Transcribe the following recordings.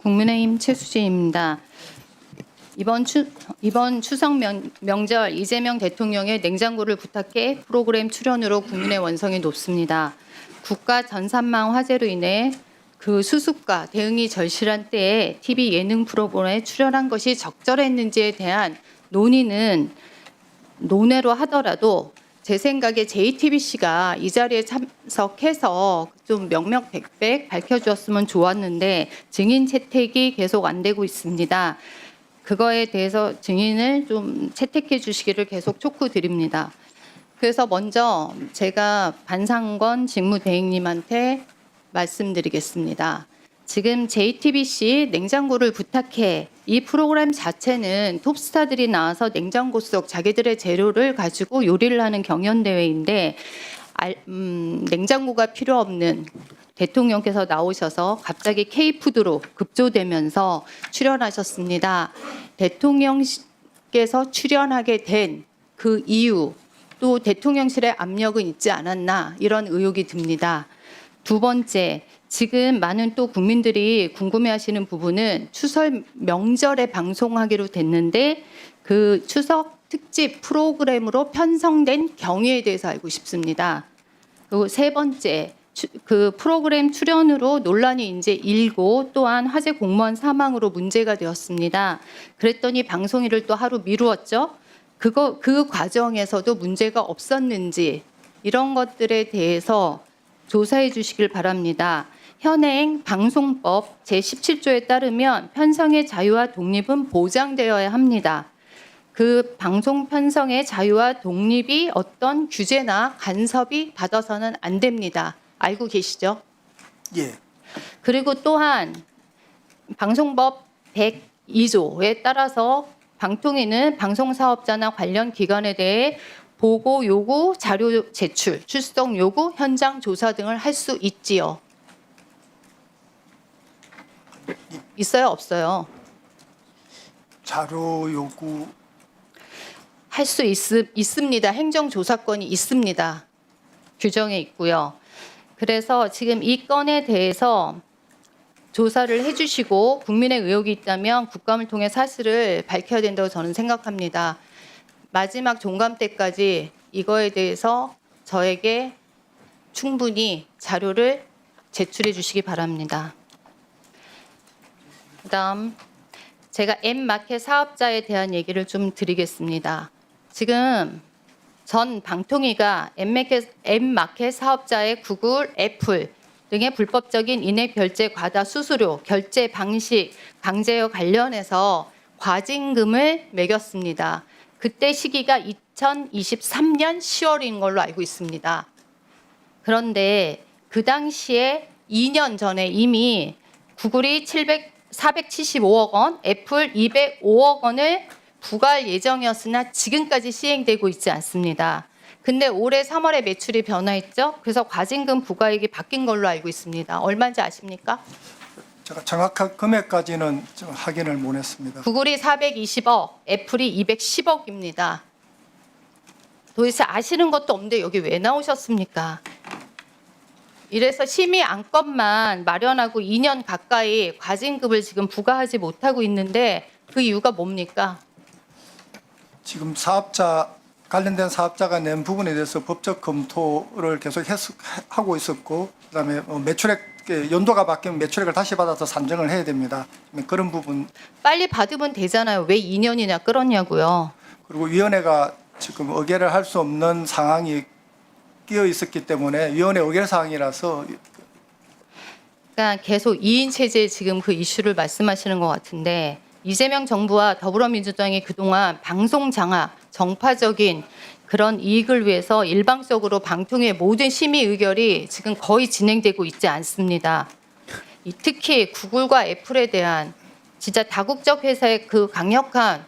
국민의힘 최수진입니다. 이번 추석 명절 이재명 대통령의 냉장고를 부탁해 프로그램 출연으로 국민의 원성이 높습니다. 국가 전산망 화재로 인해 그 수습과 대응이 절실한 때에 TV 예능 프로그램에 출연한 것이 적절했는지에 대한 논의는 논외로 하더라도 제 생각에 JTBC가 이 자리에 참석해서 좀 명명백백 밝혀주었으면 좋았는데 증인 채택이 계속 안 되고 있습니다. 그거에 대해서 증인을 좀 채택해 주시기를 계속 촉구드립니다. 그래서 먼저 제가 반상권 직무대행님한테 말씀드리겠습니다. 지금 JTBC 냉장고를 부탁해 이 프로그램 자체는 톱스타들이 나와서 냉장고 속 자기들의 재료를 가지고 요리를 하는 경연대회인데 냉장고가 필요 없는 대통령께서 나오셔서 갑자기 K푸드로 급조되면서 출연하셨습니다. 대통령께서 출연하게 된 그 이유 또 대통령실의 압력은 있지 않았나 이런 의혹이 듭니다. 두 번째, 지금 많은 또 국민들이 궁금해하시는 부분은 추석 명절에 방송하기로 됐는데 그 추석 특집 프로그램으로 편성된 경위에 대해서 알고 싶습니다. 그리고 세 번째, 그 프로그램 출연으로 논란이 이제 일고 또한 화재 공무원 사망으로 문제가 되었습니다. 그랬더니 방송일을 또 하루 미루었죠. 그 과정에서도 문제가 없었는지 이런 것들에 대해서 조사해 주시길 바랍니다. 현행 방송법 제17조에 따르면 편성의 자유와 독립은 보장되어야 합니다. 그 방송 편성의 자유와 독립이 어떤 규제나 간섭이 받아서는 안 됩니다. 알고 계시죠? 예. 그리고 또한 방송법 102조에 따라서 방통위는 방송사업자나 관련 기관에 대해 보고 요구, 자료 제출, 출석 요구, 현장 조사 등을 할 수 있지요. 있어요, 없어요? 자료 요구 할 수 있습니다. 행정조사권이 있습니다. 규정에 있고요. 그래서 지금 이 건에 대해서 조사를 해주시고 국민의 의혹이 있다면 국감을 통해 사실을 밝혀야 된다고 저는 생각합니다. 마지막 종감 때까지 이거에 대해서 저에게 충분히 자료를 제출해 주시기 바랍니다. 그다음 제가 M마켓 사업자에 대한 얘기를 좀 드리겠습니다. 지금 전 방통위가 M마켓 사업자의 구글, 애플 등의 불법적인 인앱 결제 과다 수수료, 결제 방식, 강제와 관련해서 과징금을 매겼습니다. 그때 시기가 2023년 10월인 걸로 알고 있습니다. 그런데 그 당시에 2년 전에 이미 구글이 475억 원, 애플 205억 원을 부과할 예정이었으나 지금까지 시행되고 있지 않습니다. 근데 올해 3월에 매출이 변화했죠. 그래서 과징금 부과액이 바뀐 걸로 알고 있습니다. 얼마인지 아십니까? 제가 정확한 금액까지는 좀 확인을 못했습니다. 구글이 420억, 애플이 210억입니다. 도대체 아시는 것도 없는데 여기 왜 나오셨습니까? 이래서 심의 안건만 마련하고 2년 가까이 과징금을 지금 부과하지 못하고 있는데 그 이유가 뭡니까? 지금 관련된 사업자가 낸 부분에 대해서 법적 검토를 계속 하고 있었고, 그다음에 매출액 연도가 바뀌면 매출액을 다시 받아서 산정을 해야 됩니다. 그런 부분. 빨리 받으면 되잖아요. 왜 2년이나 끌었냐고요. 그리고 위원회가 지금 의결을 할 수 없는 상황이 끼어 있었기 때문에 위원회 의결 사항이라서. 그러니까 계속 2인 체제 지금 그 이슈를 말씀하시는 것 같은데 이재명 정부와 더불어민주당이 그동안 방송 장악, 정파적인 그런 이익을 위해서 일방적으로 방통위의 모든 심의 의결이 지금 거의 진행되고 있지 않습니다. 특히 구글과 애플에 대한 진짜 다국적 회사의 그 강력한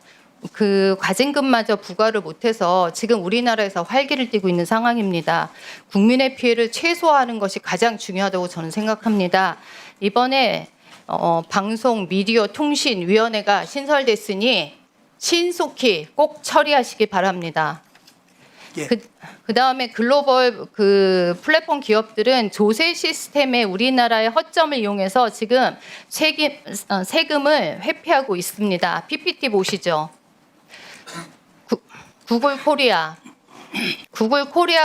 그 과징금마저 부과를 못해서 지금 우리나라에서 활기를 띠고 있는 상황입니다. 국민의 피해를 최소화하는 것이 가장 중요하다고 저는 생각합니다. 이번에 방송 미디어 통신위원회가 신설됐으니 신속히 꼭 처리하시기 바랍니다. 예. 그다음에 글로벌 그 플랫폼 기업들은 조세 시스템에 우리나라의 허점을 이용해서 지금 세금을 회피하고 있습니다. PPT 보시죠. 구글 코리아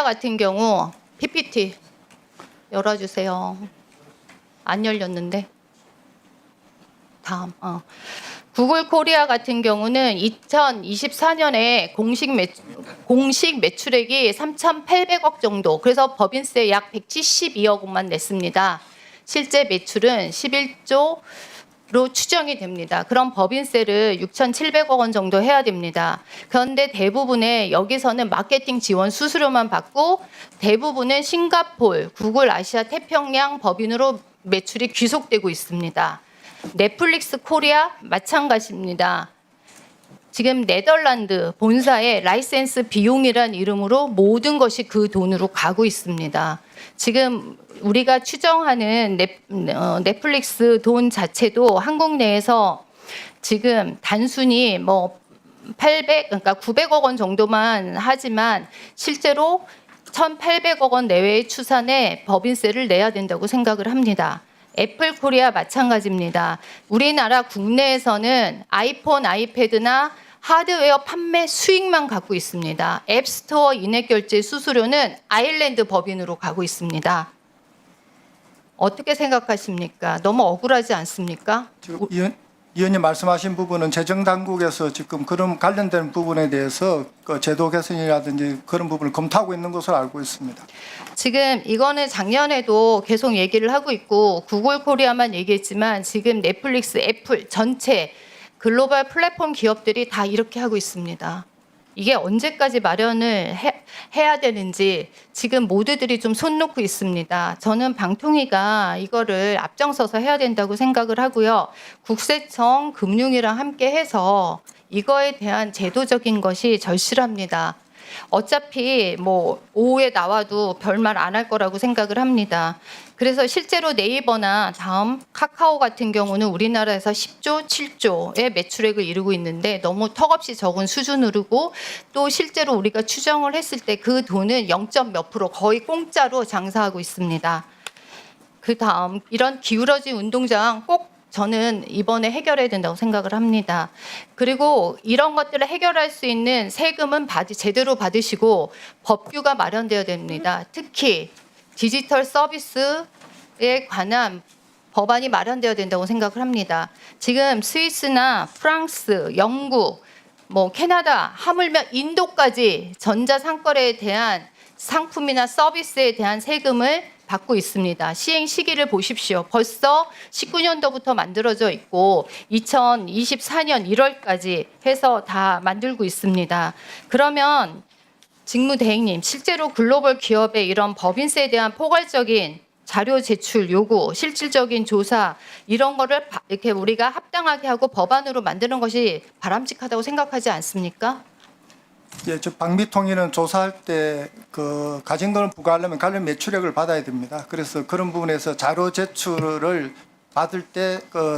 같은 경우 PPT 열어주세요. 안 열렸는데. 다음. 구글 코리아 같은 경우는 2024년에 공식 매출액이 3,800억 정도. 그래서 법인세 약 172억 원만 냈습니다. 실제 매출은 11조로 추정이 됩니다. 그럼 법인세를 6,700억 원 정도 해야 됩니다. 그런데 대부분의 여기서는 마케팅 지원 수수료만 받고 대부분은 싱가포르, 구글 아시아 태평양 법인으로 매출이 귀속되고 있습니다. 넷플릭스 코리아 마찬가지입니다. 지금 네덜란드 본사의 라이센스 비용이란 이름으로 모든 것이 그 돈으로 가고 있습니다. 지금 우리가 추정하는 넷플릭스 돈 자체도 한국 내에서 지금 단순히 뭐 그러니까 900억 원 정도만 하지만 실제로 1,800억 원 내외의 추산에 법인세를 내야 된다고 생각을 합니다. 애플 코리아 마찬가지입니다. 우리나라 국내에서는 아이폰, 아이패드나 하드웨어 판매 수익만 갖고 있습니다. 앱스토어 인액결제 수수료는 아일랜드 법인으로 가고 있습니다. 어떻게 생각하십니까? 너무 억울하지 않습니까? 지금 의원님 말씀하신 부분은 재정당국에서 지금 그런 관련된 부분에 대해서 그 제도 개선이라든지 그런 부분을 검토하고 있는 것으로 알고 있습니다. 지금 이거는 작년에도 계속 얘기를 하고 있고 구글 코리아만 얘기했지만 지금 넷플릭스, 애플 전체 글로벌 플랫폼 기업들이 다 이렇게 하고 있습니다. 이게 언제까지 마련을 해야 되는지 지금 모두들이 좀 손 놓고 있습니다. 저는 방통위가 이거를 앞장서서 해야 된다고 생각을 하고요. 국세청, 금융이랑 함께 해서 이거에 대한 제도적인 것이 절실합니다. 어차피 뭐 오후에 나와도 별말 안 할 거라고 생각을 합니다. 그래서 실제로 네이버나 다음 카카오 같은 경우는 우리나라에서 10조, 7조의 매출액을 이루고 있는데 너무 턱없이 적은 수준으로고 또 실제로 우리가 추정을 했을 때 그 돈은 0. 몇 프로 거의 공짜로 장사하고 있습니다. 그 다음 이런 기울어진 운동장 꼭 저는 이번에 해결해야 된다고 생각을 합니다. 그리고 이런 것들을 해결할 수 있는 세금은 제대로 받으시고 법규가 마련되어야 됩니다. 특히 디지털 서비스에 관한 법안이 마련되어야 된다고 생각을 합니다. 지금 스위스나 프랑스, 영국, 뭐 캐나다, 하물며 인도까지 전자상거래에 대한 상품이나 서비스에 대한 세금을 받고 있습니다. 시행 시기를 보십시오. 벌써 19년도부터 만들어져 있고 2024년 1월까지 해서 다 만들고 있습니다. 그러면 직무대행님, 실제로 글로벌 기업의 이런 법인세에 대한 포괄적인 자료 제출 요구, 실질적인 조사 이런 거를 이렇게 우리가 합당하게 하고 법안으로 만드는 것이 바람직하다고 생각하지 않습니까? 예, 저 방미통위는 조사할 때 그 가진금을 부과하려면 관련 매출액을 받아야 됩니다. 그래서 그런 부분에서 자료 제출을 받을 때 그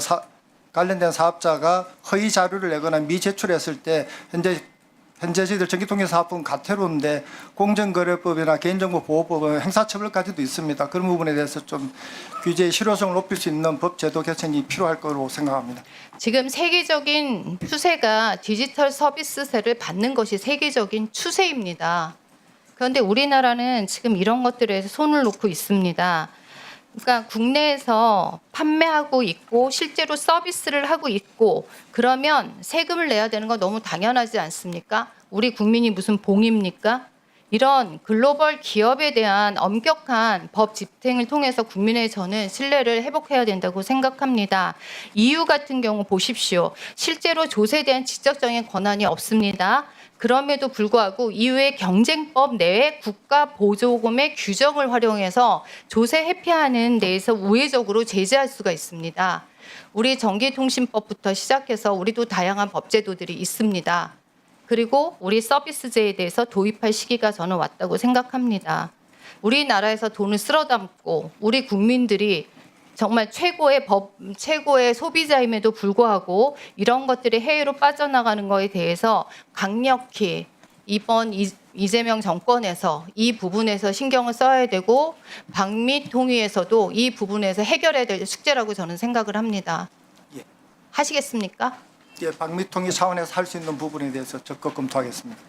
관련된 사업자가 허위 자료를 내거나 미제출했을 때 현재 저희들 전기통신사업법은 가태료인데 공정거래법이나 개인정보보호법은 행사처벌까지도 있습니다. 그런 부분에 대해서 좀 규제의 실효성을 높일 수 있는 법 제도 개선이 필요할 거로 생각합니다. 지금 세계적인 추세가 디지털 서비스세를 받는 것이 세계적인 추세입니다. 그런데 우리나라는 지금 이런 것들에 손을 놓고 있습니다. 그러니까 국내에서 판매하고 있고 실제로 서비스를 하고 있고 그러면 세금을 내야 되는 건 너무 당연하지 않습니까? 우리 국민이 무슨 봉입니까? 이런 글로벌 기업에 대한 엄격한 법 집행을 통해서 국민의 저는 신뢰를 회복해야 된다고 생각합니다. EU 같은 경우 보십시오. 실제로 조세에 대한 직접적인 권한이 없습니다. 그럼에도 불구하고 EU의 경쟁법 내에 국가 보조금의 규정을 활용해서 조세 회피하는 데에서 우회적으로 제재할 수가 있습니다. 우리 전기통신법부터 시작해서 우리도 다양한 법제도들이 있습니다. 그리고 우리 서비스제에 대해서 도입할 시기가 저는 왔다고 생각합니다. 우리나라에서 돈을 쓸어 담고 우리 국민들이 정말 최고의 소비자임에도 불구하고 이런 것들이 해외로 빠져나가는 거에 대해서 강력히 이번 이재명 정권에서 이 부분에서 신경을 써야 되고 방미통위에서도 이 부분에서 해결해야 될 숙제라고 저는 생각을 합니다. 예. 하시겠습니까? 예, 방미통위 차원에서 할 수 있는 부분에 대해서 적극 검토하겠습니다.